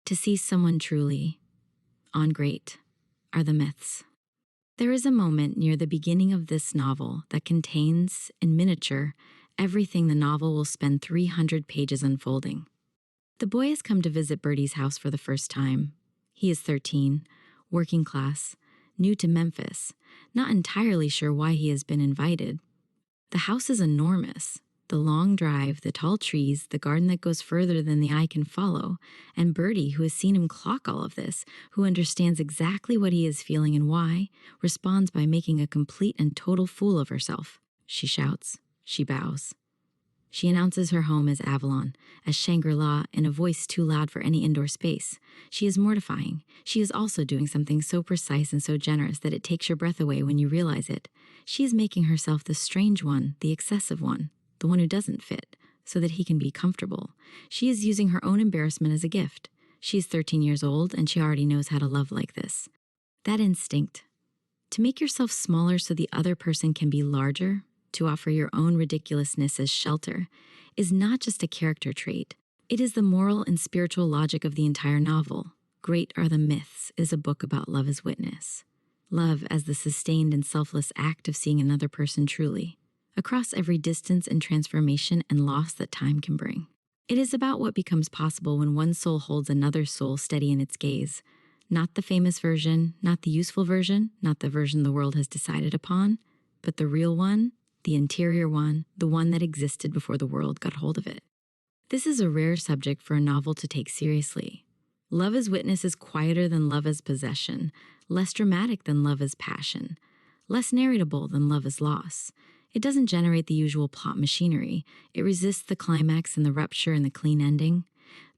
To see someone truly on great are the myths. There is a moment near the beginning of this novel that contains, in miniature, everything the novel will spend 300 pages unfolding. The boy has come to visit Birdie's house for the first time. He is 13, working class, new to Memphis, not entirely sure why he has been invited. The house is enormous. The long drive, the tall trees, the garden that goes further than the eye can follow, and Birdie, who has seen him clock all of this, who understands exactly what he is feeling and why, responds by making a complete and total fool of herself. She shouts. She bows. She announces her home as Avalon, as Shangri-La, in a voice too loud for any indoor space. She is mortifying. She is also doing something so precise and so generous that it takes your breath away when you realize it. She is making herself the strange one, the excessive one, the one who doesn't fit, so that he can be comfortable. She is using her own embarrassment as a gift. She is 13 years old, and she already knows how to love like this. That instinct, to make yourself smaller so the other person can be larger, to offer your own ridiculousness as shelter, is not just a character trait. It is the moral and spiritual logic of the entire novel. Great Are the Myths is a book about love as witness. Love as the sustained and selfless act of seeing another person truly, across every distance and transformation and loss that time can bring. It is about what becomes possible when one soul holds another soul steady in its gaze. Not the famous version, not the useful version, not the version the world has decided upon, but the real one, the interior one, the one that existed before the world got hold of it. This is a rare subject for a novel to take seriously. Love as witness is quieter than love as possession, less dramatic than love as passion, less narratable than love as loss. It doesn't generate the usual plot machinery. It resists the climax and the rupture and the clean ending.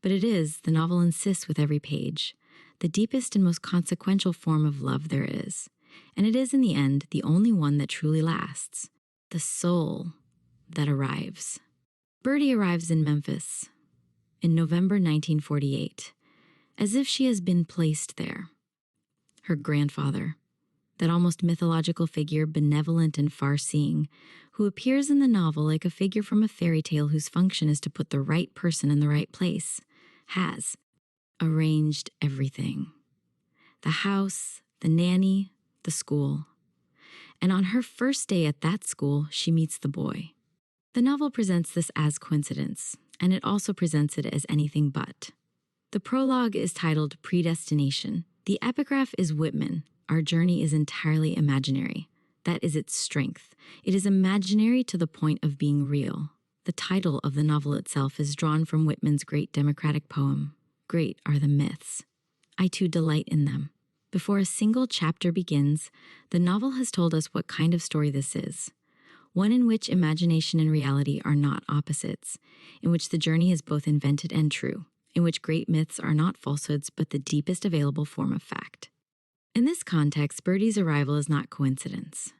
But it is, the novel insists with every page, the deepest and most consequential form of love there is. And it is, in the end, the only one that truly lasts. The soul that arrives. Birdie arrives in Memphis in November 1948, as if she has been placed there. Her grandfather, that almost mythological figure, benevolent and far-seeing, who appears in the novel like a figure from a fairy tale whose function is to put the right person in the right place, has arranged everything. The house, the nanny, the school. And on her first day at that school, she meets the boy. The novel presents this as coincidence, and it also presents it as anything but. The prologue is titled Predestination. The epigraph is Whitman. Our journey is entirely imaginary. That is its strength. It is imaginary to the point of being real. The title of the novel itself is drawn from Whitman's great democratic poem, Great Are the Myths. I too delight in them. Before a single chapter begins, the novel has told us what kind of story this is. One in which imagination and reality are not opposites, in which the journey is both invented and true, in which great myths are not falsehoods but the deepest available form of fact. In this context, Birdie's arrival is not coincidence.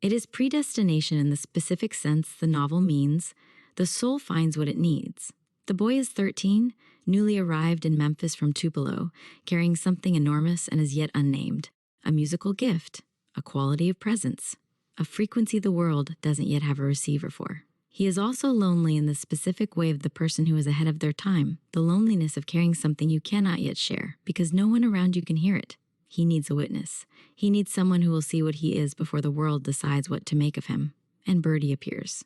It is predestination in the specific sense the novel means. The soul finds what it needs. The boy is 13, newly arrived in Memphis from Tupelo, carrying something enormous and as yet unnamed, a musical gift, a quality of presence, a frequency the world doesn't yet have a receiver for. He is also lonely in the specific way of the person who is ahead of their time, the loneliness of carrying something you cannot yet share, because no one around you can hear it. He needs a witness. He needs someone who will see what he is before the world decides what to make of him. And Birdie appears.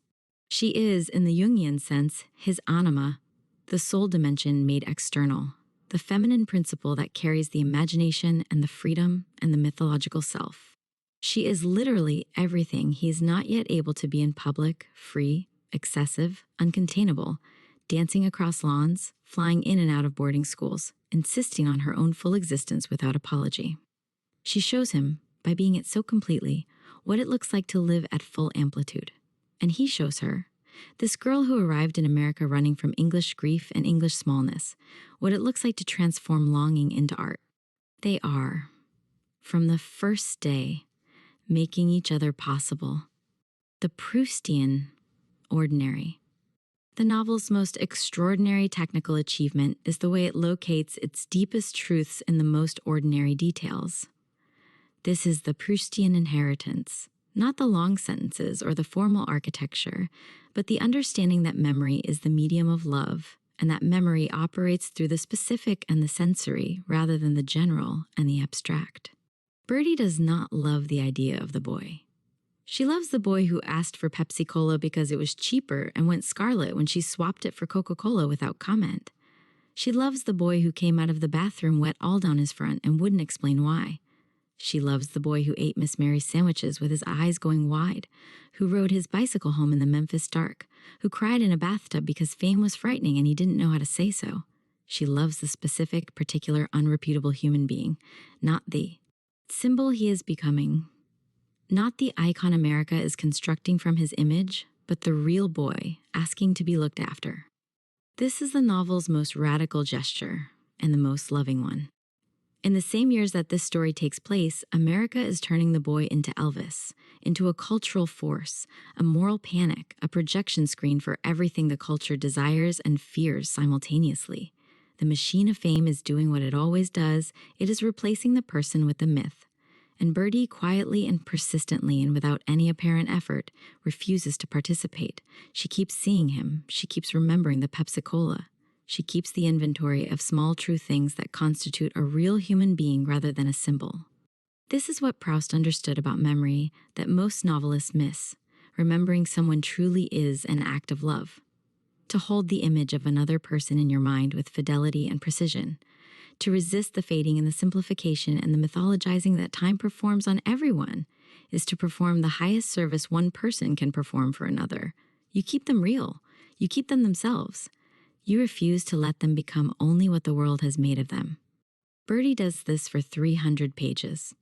She is, in the Jungian sense, his anima, the soul dimension made external, the feminine principle that carries the imagination and the freedom and the mythological self. She is literally everything he is not yet able to be in public, free, excessive, uncontainable, dancing across lawns, flying in and out of boarding schools, insisting on her own full existence without apology. She shows him, by being it so completely, what it looks like to live at full amplitude. And he shows her, this girl who arrived in America running from English grief and English smallness, what it looks like to transform longing into art. They are, from the first day, making each other possible. The Proustian ordinary. The novel's most extraordinary technical achievement is the way it locates its deepest truths in the most ordinary details. This is the Proustian inheritance, not the long sentences or the formal architecture, but the understanding that memory is the medium of love, and that memory operates through the specific and the sensory rather than the general and the abstract. Birdie does not love the idea of the boy. She loves the boy who asked for Pepsi-Cola because it was cheaper and went scarlet when she swapped it for Coca-Cola without comment. She loves the boy who came out of the bathroom wet all down his front and wouldn't explain why. She loves the boy who ate Miss Mary's sandwiches with his eyes going wide, who rode his bicycle home in the Memphis dark, who cried in a bathtub because fame was frightening and he didn't know how to say so. She loves the specific, particular, unrepeatable human being, not the symbol he is becoming. Not the icon America is constructing from his image, but the real boy asking to be looked after. This is the novel's most radical gesture, and the most loving one. In the same years that this story takes place, America is turning the boy into Elvis, into a cultural force, a moral panic, a projection screen for everything the culture desires and fears simultaneously. The machine of fame is doing what it always does. It is replacing the person with the myth. And Birdie, quietly and persistently and without any apparent effort, refuses to participate. She keeps seeing him. She keeps remembering the Pepsi-Cola. She keeps the inventory of small true things that constitute a real human being rather than a symbol. This is what Proust understood about memory that most novelists miss. Remembering someone truly is an act of love. To hold the image of another person in your mind with fidelity and precision. To resist the fading and the simplification and the mythologizing that time performs on everyone is to perform the highest service one person can perform for another. You keep them real. You keep them themselves. You refuse to let them become only what the world has made of them. Birdie does this for 300 pages.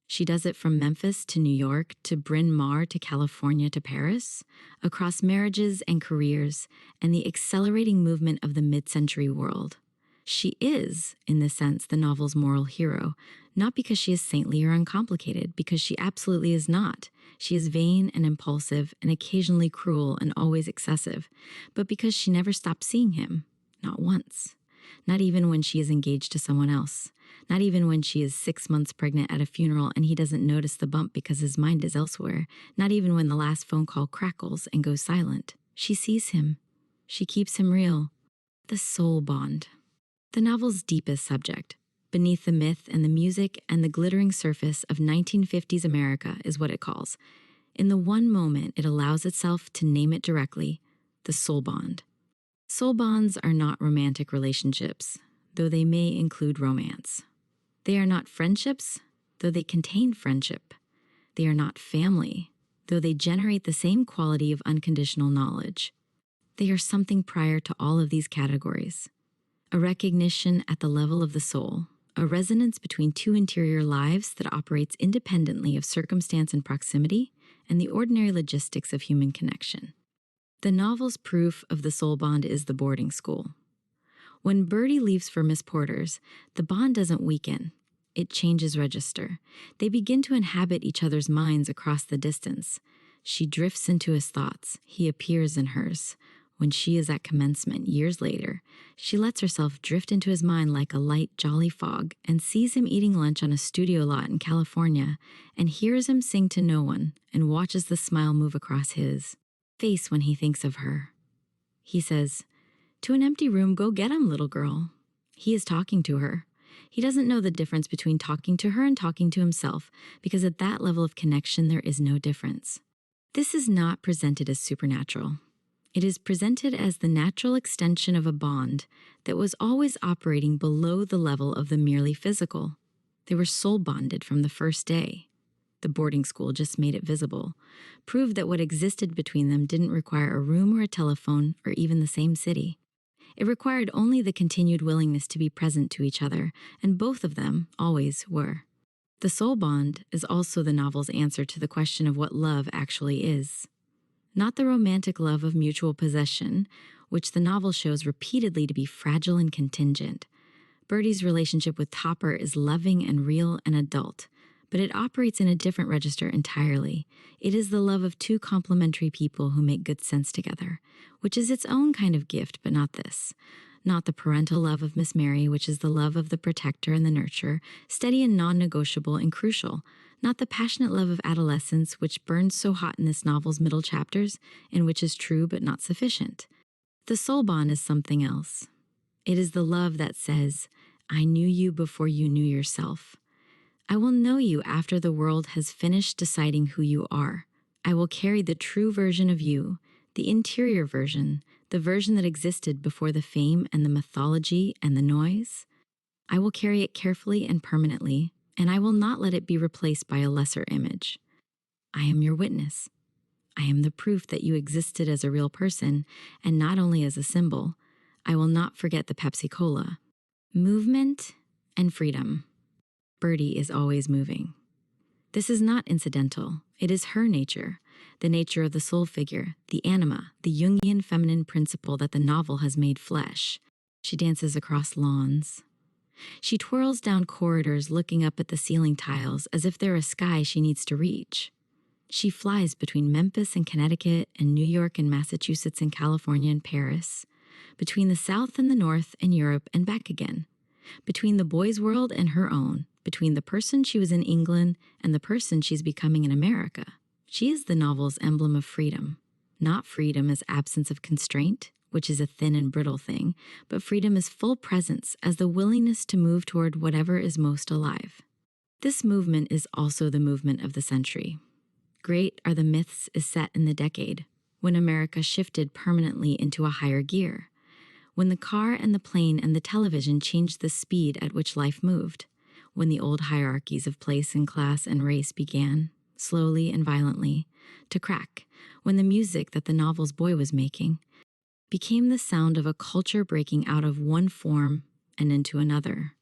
She does it from Memphis to New York, to Bryn Mawr to California to Paris, across marriages and careers, and the accelerating movement of the mid-century world. She is, in this sense, the novel's moral hero, not because she is saintly or uncomplicated, because she absolutely is not. She is vain and impulsive and occasionally cruel and always excessive, but because she never stops seeing him, not once. Not even when she is engaged to someone else. Not even when she is 6 months pregnant at a funeral and he doesn't notice the bump because his mind is elsewhere. Not even when the last phone call crackles and goes silent. She sees him. She keeps him real. The soul bond. The novel's deepest subject, beneath the myth and the music and the glittering surface of 1950s America, is what it calls. In the one moment it allows itself to name it directly, the soul bond. Soul bonds are not romantic relationships, though they may include romance. They are not friendships, though they contain friendship. They are not family, though they generate the same quality of unconditional knowledge. They are something prior to all of these categories. A recognition at the level of the soul, a resonance between two interior lives that operates independently of circumstance and proximity and the ordinary logistics of human connection. The novel's proof of the soul bond is the boarding school. When Birdie leaves for Miss Porter's, the bond doesn't weaken. It changes register. They begin to inhabit each other's minds across the distance. She drifts into his thoughts. He appears in hers. When she is at commencement, years later, she lets herself drift into his mind like a light, jolly fog and sees him eating lunch on a studio lot in California and hears him sing to no one and watches the smile move across his face when he thinks of her. He says, "To an empty room, go get him, little girl." He is talking to her. He doesn't know the difference between talking to her and talking to himself, because at that level of connection there is no difference. This is not presented as supernatural. It is presented as the natural extension of a bond that was always operating below the level of the merely physical. They were soul bonded from the first day. The boarding school just made it visible, proved that what existed between them didn't require a room or a telephone or even the same city. It required only the continued willingness to be present to each other, and both of them always were. The soul bond is also the novel's answer to the question of what love actually is. Not the romantic love of mutual possession, which the novel shows repeatedly to be fragile and contingent. Birdie's relationship with Topper is loving and real and adult, but it operates in a different register entirely. It is the love of two complementary people who make good sense together, which is its own kind of gift, but not this. Not the parental love of Miss Mary, which is the love of the protector and the nurturer, steady and non-negotiable and crucial. Not the passionate love of adolescence, which burns so hot in this novel's middle chapters, and which is true but not sufficient. The soul bond is something else. It is the love that says, I knew you before you knew yourself. I will know you after the world has finished deciding who you are. I will carry the true version of you, the interior version, the version that existed before the fame and the mythology and the noise. I will carry it carefully and permanently, and I will not let it be replaced by a lesser image. I am your witness. I am the proof that you existed as a real person, and not only as a symbol. I will not forget the Pepsi Cola. Movement and freedom. Birdie is always moving. This is not incidental. It is her nature, the nature of the soul figure, the anima, the Jungian feminine principle that the novel has made flesh. She dances across lawns. She twirls down corridors looking up at the ceiling tiles as if they're a sky she needs to reach. She flies between Memphis and Connecticut and New York and Massachusetts and California and Paris, between the South and the North and Europe and back again, between the boy's world and her own, between the person she was in England and the person she's becoming in America. She is the novel's emblem of freedom. Not freedom as absence of constraint, which is a thin and brittle thing, but freedom as full presence, as the willingness to move toward whatever is most alive. This movement is also the movement of the century. Great Are the Myths is set in the decade when America shifted permanently into a higher gear, when the car and the plane and the television changed the speed at which life moved, when the old hierarchies of place and class and race began, slowly and violently, to crack, when the music that the novel's boy was making became the sound of a culture breaking out of one form and into another.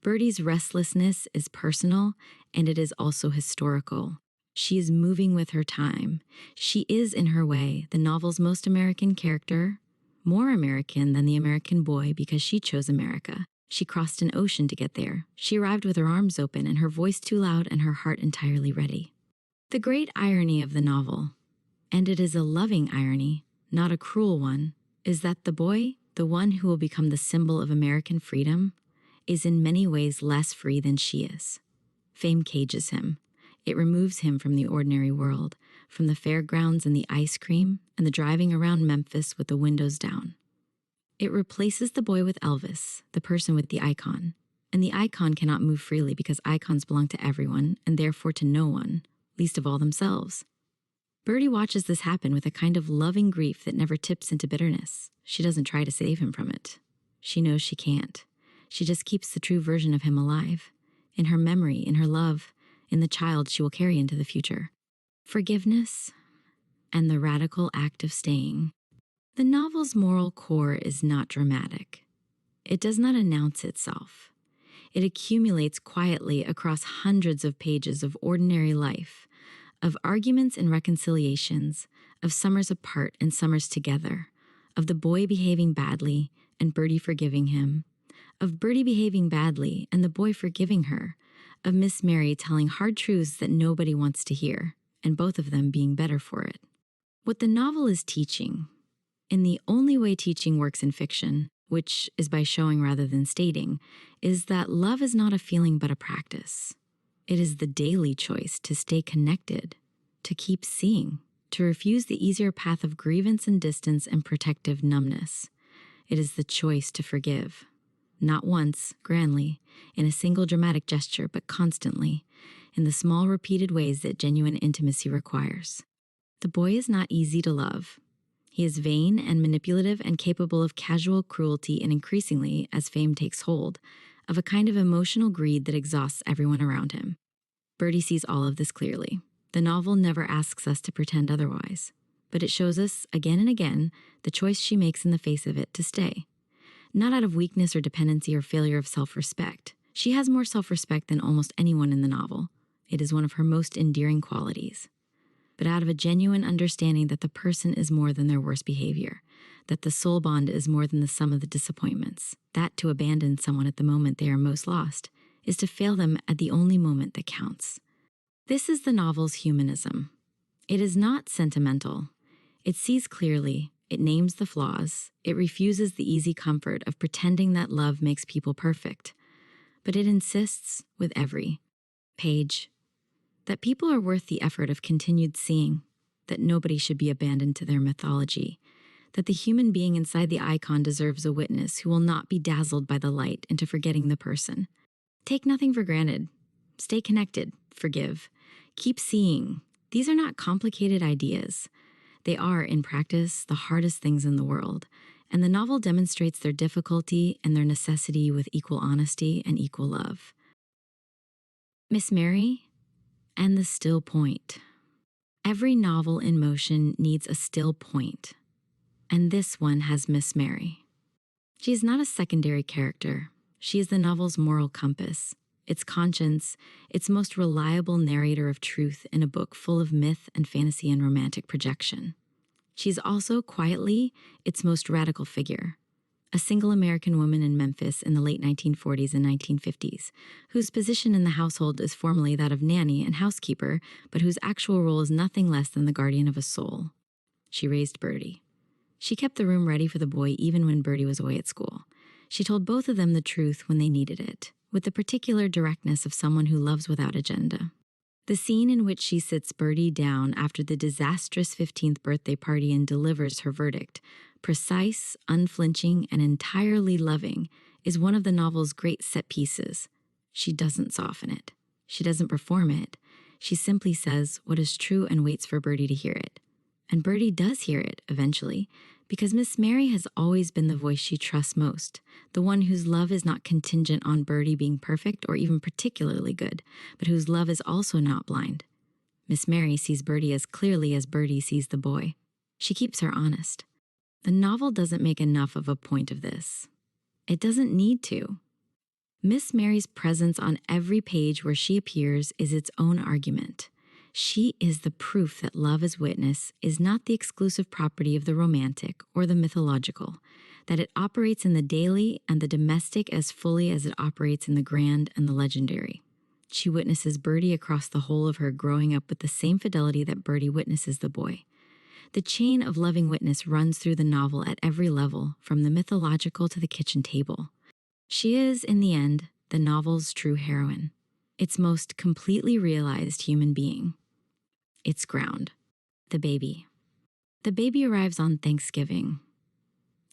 Birdie's restlessness is personal, and it is also historical. She is moving with her time. She is, in her way, the novel's most American character, more American than the American boy because she chose America. She crossed an ocean to get there. She arrived with her arms open and her voice too loud and her heart entirely ready. The great irony of the novel, and it is a loving irony, not a cruel one, is that the boy, the one who will become the symbol of American freedom, is in many ways less free than she is. Fame cages him. It removes him from the ordinary world, from the fairgrounds and the ice cream and the driving around Memphis with the windows down. It replaces the boy with Elvis, the person with the icon, and the icon cannot move freely because icons belong to everyone and therefore to no one, least of all themselves. Birdie watches this happen with a kind of loving grief that never tips into bitterness. She doesn't try to save him from it. She knows she can't. She just keeps the true version of him alive, in her memory, in her love, in the child she will carry into the future. Forgiveness and the radical act of staying. The novel's moral core is not dramatic. It does not announce itself. It accumulates quietly across hundreds of pages of ordinary life, of arguments and reconciliations, of summers apart and summers together, of the boy behaving badly and Birdie forgiving him, of Birdie behaving badly and the boy forgiving her, of Miss Mary telling hard truths that nobody wants to hear, and both of them being better for it. What the novel is teaching, in the only way teaching works in fiction, which is by showing rather than stating, is that love is not a feeling but a practice. It is the daily choice to stay connected, to keep seeing, to refuse the easier path of grievance and distance and protective numbness. It is the choice to forgive. Not once, grandly, in a single dramatic gesture, but constantly, in the small repeated ways that genuine intimacy requires. The boy is not easy to love. He is vain and manipulative and capable of casual cruelty and increasingly, as fame takes hold, of a kind of emotional greed that exhausts everyone around him. Birdie sees all of this clearly. The novel never asks us to pretend otherwise, but it shows us, again and again, the choice she makes in the face of it to stay. Not out of weakness or dependency or failure of self-respect. She has more self-respect than almost anyone in the novel. It is one of her most endearing qualities. But out of a genuine understanding that the person is more than their worst behavior, that the soul bond is more than the sum of the disappointments, that to abandon someone at the moment they are most lost is to fail them at the only moment that counts. This is the novel's humanism. It is not sentimental. It sees clearly. It names the flaws. It refuses the easy comfort of pretending that love makes people perfect. But it insists, with every page, that people are worth the effort of continued seeing, that nobody should be abandoned to their mythology, that the human being inside the icon deserves a witness who will not be dazzled by the light into forgetting the person. Take nothing for granted. Stay connected. Forgive. Keep seeing. These are not complicated ideas. They are, in practice, the hardest things in the world, and the novel demonstrates their difficulty and their necessity with equal honesty and equal love. Miss Mary and the still point. Every novel in motion needs a still point, and this one has Miss Mary. She is not a secondary character. She is the novel's moral compass, its conscience, its most reliable narrator of truth in a book full of myth and fantasy and romantic projection. She's also, quietly, its most radical figure, a single American woman in Memphis in the late 1940s and 1950s, whose position in the household is formally that of nanny and housekeeper, but whose actual role is nothing less than the guardian of a soul. She raised Birdie. She kept the room ready for the boy even when Birdie was away at school. She told both of them the truth when they needed it, with the particular directness of someone who loves without agenda. The scene in which she sits Birdie down after the disastrous 15th birthday party and delivers her verdict, precise, unflinching, and entirely loving, is one of the novel's great set pieces. She doesn't soften it. She doesn't perform it. She simply says what is true and waits for Birdie to hear it. And Birdie does hear it, eventually, because Miss Mary has always been the voice she trusts most, the one whose love is not contingent on Birdie being perfect or even particularly good, but whose love is also not blind. Miss Mary sees Birdie as clearly as Birdie sees the boy. She keeps her honest. The novel doesn't make enough of a point of this. It doesn't need to. Miss Mary's presence on every page where she appears is its own argument. She is the proof that love as witness is not the exclusive property of the romantic or the mythological, that it operates in the daily and the domestic as fully as it operates in the grand and the legendary. She witnesses Birdie across the whole of her growing up with the same fidelity that Birdie witnesses the boy. The chain of loving witness runs through the novel at every level, from the mythological to the kitchen table. She is, in the end, the novel's true heroine, its most completely realized human being. Its ground. The baby. The baby arrives on Thanksgiving.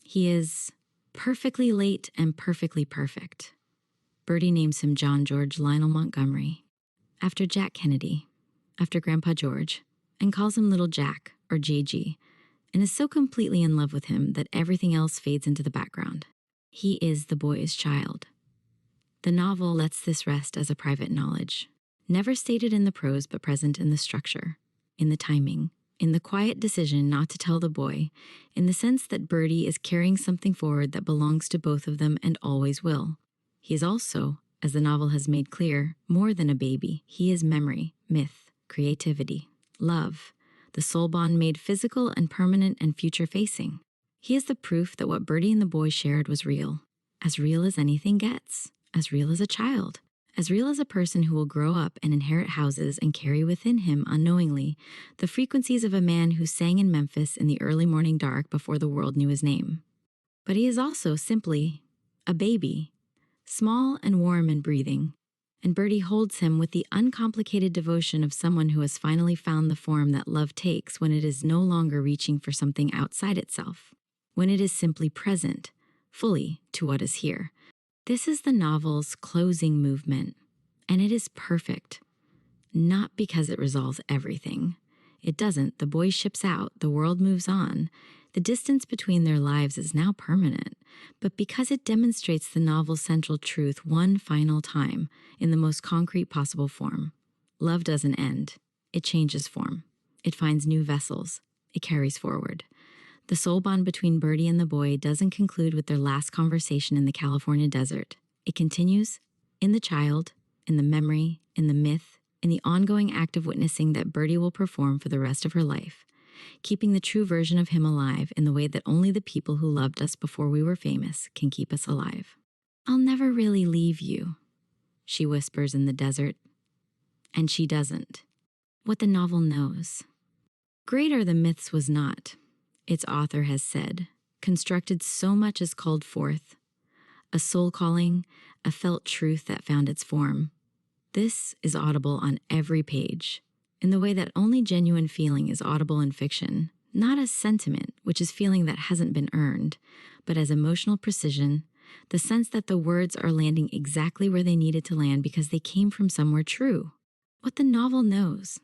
He is perfectly late and perfectly perfect. Birdie names him John George Lionel Montgomery, after Jack Kennedy, after Grandpa George, and calls him Little Jack, or JG, and is so completely in love with him that everything else fades into the background. He is the boy's child. The novel lets this rest as a private knowledge, never stated in the prose but present in the structure, in the timing, in the quiet decision not to tell the boy, in the sense that Birdie is carrying something forward that belongs to both of them and always will. He is also, as the novel has made clear, more than a baby. He is memory, myth, creativity, love, the soul bond made physical and permanent and future-facing. He is the proof that what Birdie and the boy shared was real as anything gets, as real as a child, as real as a person who will grow up and inherit houses and carry within him, unknowingly, the frequencies of a man who sang in Memphis in the early morning dark before the world knew his name. But he is also simply a baby, small and warm and breathing, and Birdie holds him with the uncomplicated devotion of someone who has finally found the form that love takes when it is no longer reaching for something outside itself, when it is simply present, fully, to what is here. This is the novel's closing movement, and it is perfect. Not because it resolves everything. It doesn't. The boy ships out, the world moves on. The distance between their lives is now permanent, but because it demonstrates the novel's central truth one final time in the most concrete possible form. Love doesn't end. It changes form. It finds new vessels. It carries forward. The soul bond between Birdie and the boy doesn't conclude with their last conversation in the California desert. It continues in the child, in the memory, in the myth, in the ongoing act of witnessing that Birdie will perform for the rest of her life, keeping the true version of him alive in the way that only the people who loved us before we were famous can keep us alive. "I'll never really leave you," she whispers in the desert. And she doesn't. What the novel knows. Great Are the Myths was not, its author has said, constructed so much as called forth, a soul calling, a felt truth that found its form. This is audible on every page, in the way that only genuine feeling is audible in fiction, not as sentiment, which is feeling that hasn't been earned, but as emotional precision, the sense that the words are landing exactly where they needed to land because they came from somewhere true. What the novel knows,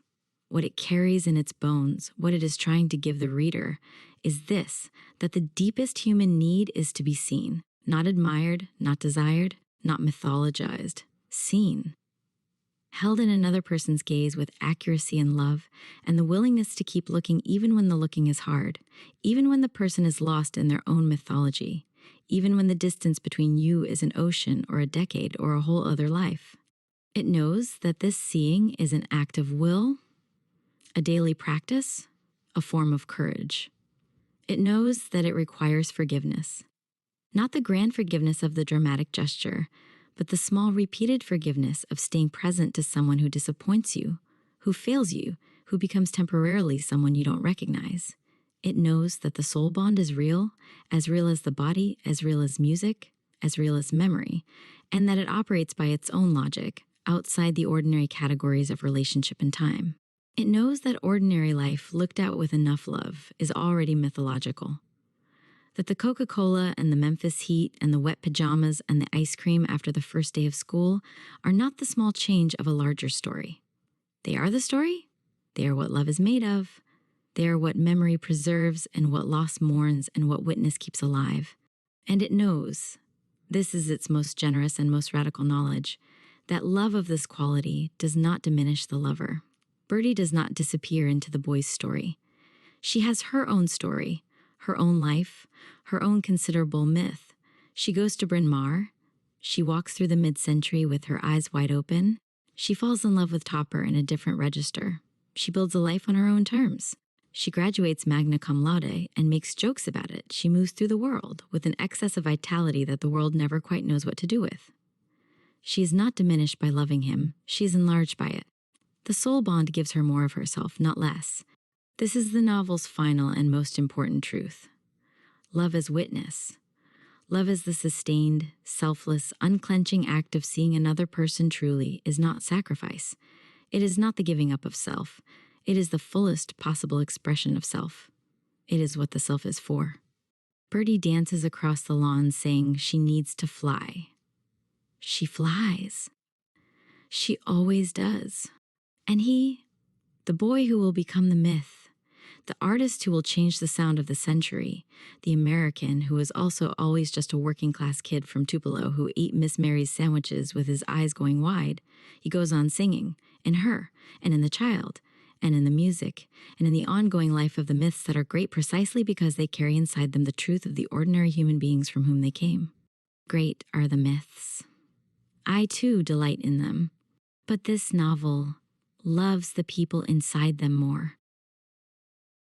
what it carries in its bones, what it is trying to give the reader, is this, that the deepest human need is to be seen, not admired, not desired, not mythologized, seen. Held in another person's gaze with accuracy and love, and the willingness to keep looking even when the looking is hard, even when the person is lost in their own mythology, even when the distance between you is an ocean or a decade or a whole other life. It knows that this seeing is an act of will, a daily practice, a form of courage. It knows that it requires forgiveness. Not the grand forgiveness of the dramatic gesture, but the small repeated forgiveness of staying present to someone who disappoints you, who fails you, who becomes temporarily someone you don't recognize. It knows that the soul bond is real as the body, as real as music, as real as memory, and that it operates by its own logic, outside the ordinary categories of relationship and time. It knows that ordinary life, looked at with enough love, is already mythological. That the Coca-Cola and the Memphis heat and the wet pajamas and the ice cream after the first day of school are not the small change of a larger story. They are the story. They are what love is made of. They are what memory preserves and what loss mourns and what witness keeps alive. And it knows, this is its most generous and most radical knowledge, that love of this quality does not diminish the lover. Birdie does not disappear into the boy's story. She has her own story, her own life, her own considerable myth. She goes to Bryn Mawr. She walks through the mid-century with her eyes wide open. She falls in love with Topper in a different register. She builds a life on her own terms. She graduates magna cum laude and makes jokes about it. She moves through the world with an excess of vitality that the world never quite knows what to do with. She is not diminished by loving him. She is enlarged by it. The soul bond gives her more of herself, not less. This is the novel's final and most important truth. Love as witness. Love as the sustained, selfless, unclenching act of seeing another person truly is not sacrifice. It is not the giving up of self. It is the fullest possible expression of self. It is what the self is for. Birdie dances across the lawn saying she needs to fly. She flies. She always does. And he, the boy who will become the myth, the artist who will change the sound of the century, the American who is also always just a working-class kid from Tupelo who ate Miss Mary's sandwiches with his eyes going wide, he goes on singing, in her, and in the child, and in the music, and in the ongoing life of the myths that are great precisely because they carry inside them the truth of the ordinary human beings from whom they came. Great are the myths. I, too, delight in them. But this novel loves the people inside them more.